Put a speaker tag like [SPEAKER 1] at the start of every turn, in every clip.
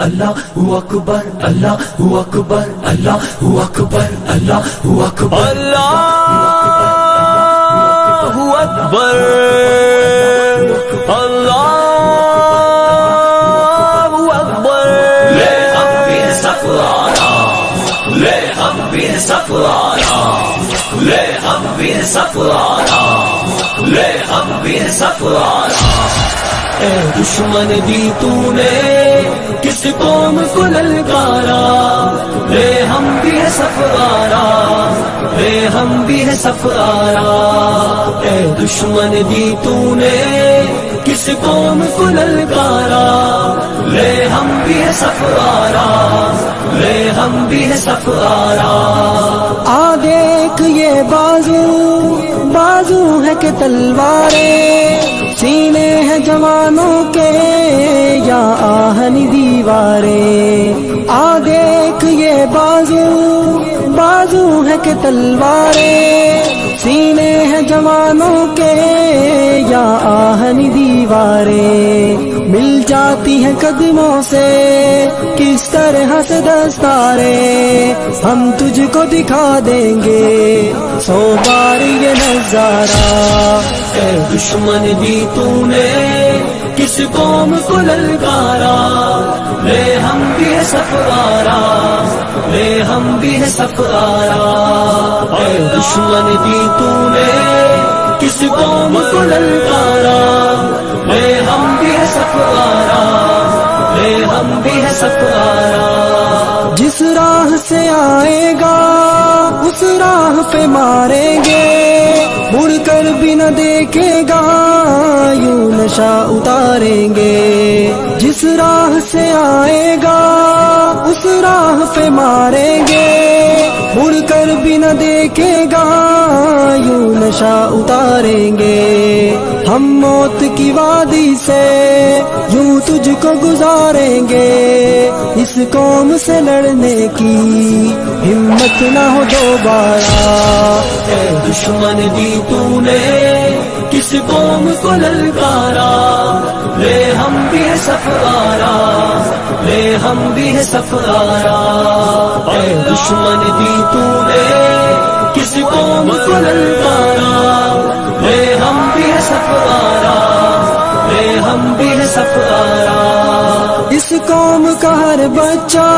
[SPEAKER 1] اللہ اکبر اللہ اکبر اللہ اکبر اللہ اکبر اللہ اکبر اللہ اکبر لے ہم بھی سفارا لے ہم بھی سفارا لے ہم بھی سفارا لے ہم بھی سفارا اے دشمن دی تو نے کس قوم کو للکارا لے ہم بھی ہے سفارا لے ہم بھی ہے سفارا اے دشمن دی تو نے کس قوم کو للکارا لے ہم بھی ہے سفارا لے ہم بھی ہے سفارا
[SPEAKER 2] آ دیکھ یہ بازو بازو ہے کہ تلواریں سینے ہیں جوانوں کے یا آہنی دیواریں آ دیکھ یہ بازو بازو ہے کہ تلواریں سینے ہیں جوانوں کے یا آہنی دیواریں مل جاتی ہیں قدموں سے کس طرح سے دستاریں ہم تجھ کو دکھا دیں گے 100 بار یہ نظارہ
[SPEAKER 1] اے دشمن دی تو نے کس قوم کو للکارا لے ہم بھی ہے سفارا لے ہم بھی ہے سفارا اے دشمن دی تو نے کس قوم کو للکارا لے ہم بھی ہے سفارا لے ہم بھی ہے سفارا
[SPEAKER 2] جس راہ سے آئے گا اس راہ پہ ماریں گے مڑ کر بھی نہ دیکھے گا یوں نشہ اتاریں گے جس راہ سے آئے گا اس راہ پہ ماریں گے مڑ کر بھی نہ دیکھے گا یوں نشہ اتاریں گے ہم موت کی وادی سے یوں تجھ کو گزاریں گے اس قوم سے لڑنے کی ہمت نہ ہو دوبارہ
[SPEAKER 1] اے دشمن دی تو نے کس قوم کو للکارا لے ہم بھی ہے سفارا لے ہم بھی ہے سفارا اے دشمن دی تو نے کس قوم کو للکارا لے ہم بھی ہے سفارا لے ہم بھی ہے سفارا
[SPEAKER 2] اس قوم کا ہر بچہ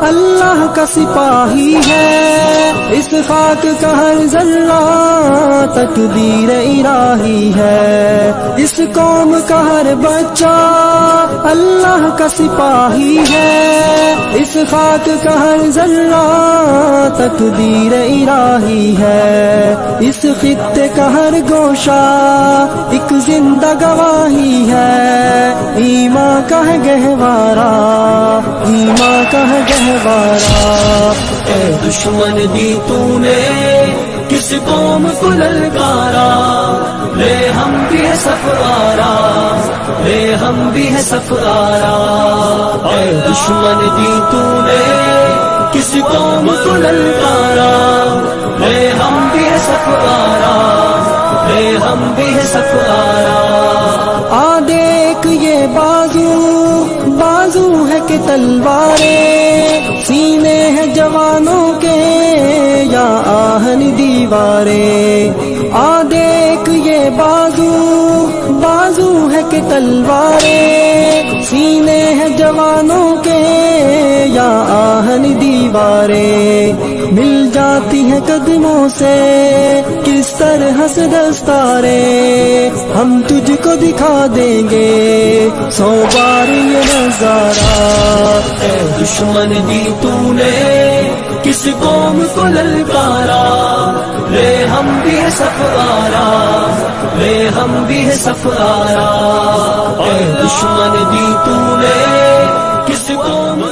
[SPEAKER 2] اللہ کا سپاہی ہے اس خاک کا ہر ذرہ تقدیر الہی ہے اس قوم کا ہر بچہ اللہ کا سپاہی ہے اس خاک کا ہر ذرہ تقدیر الہی ہے اس خطے کا ہر گوشہ ایک زندہ گواہی ہے ایمان کا ہے گہوارہ ایمان کا ہے گہوارہ
[SPEAKER 1] اے دشمن دی تو نے کس قوم کو للکارا لے ہم بھی ہے سفارا لے ہم بھی ہے سفارا اے دشمن دی تو نے کس قوم کو للکارا لے ہم بھی ہے سفارا لے ہم بھی ہے سفارا
[SPEAKER 2] آ دیکھ یہ بازو بازو ہے کہ تلواریں سینے ہیں جوانوں کے یا آہنی دیواریں آ دیکھ یہ بازو بازو ہے کہ تلواریں سینے ہیں جوانوں کے یا آہنی دیواریں مل جاتی ہیں قدموں سے کس طرح سے دستاریں ہم تجھ کو دکھا دیں گے 100 بار یہ نظارہ
[SPEAKER 1] اے دشمن دی تو نے کس قوم کو للکارا لے ہم بھی ہے سفارا لے ہم بھی ہے سفارا اے دشمن دی تو نے کس قوم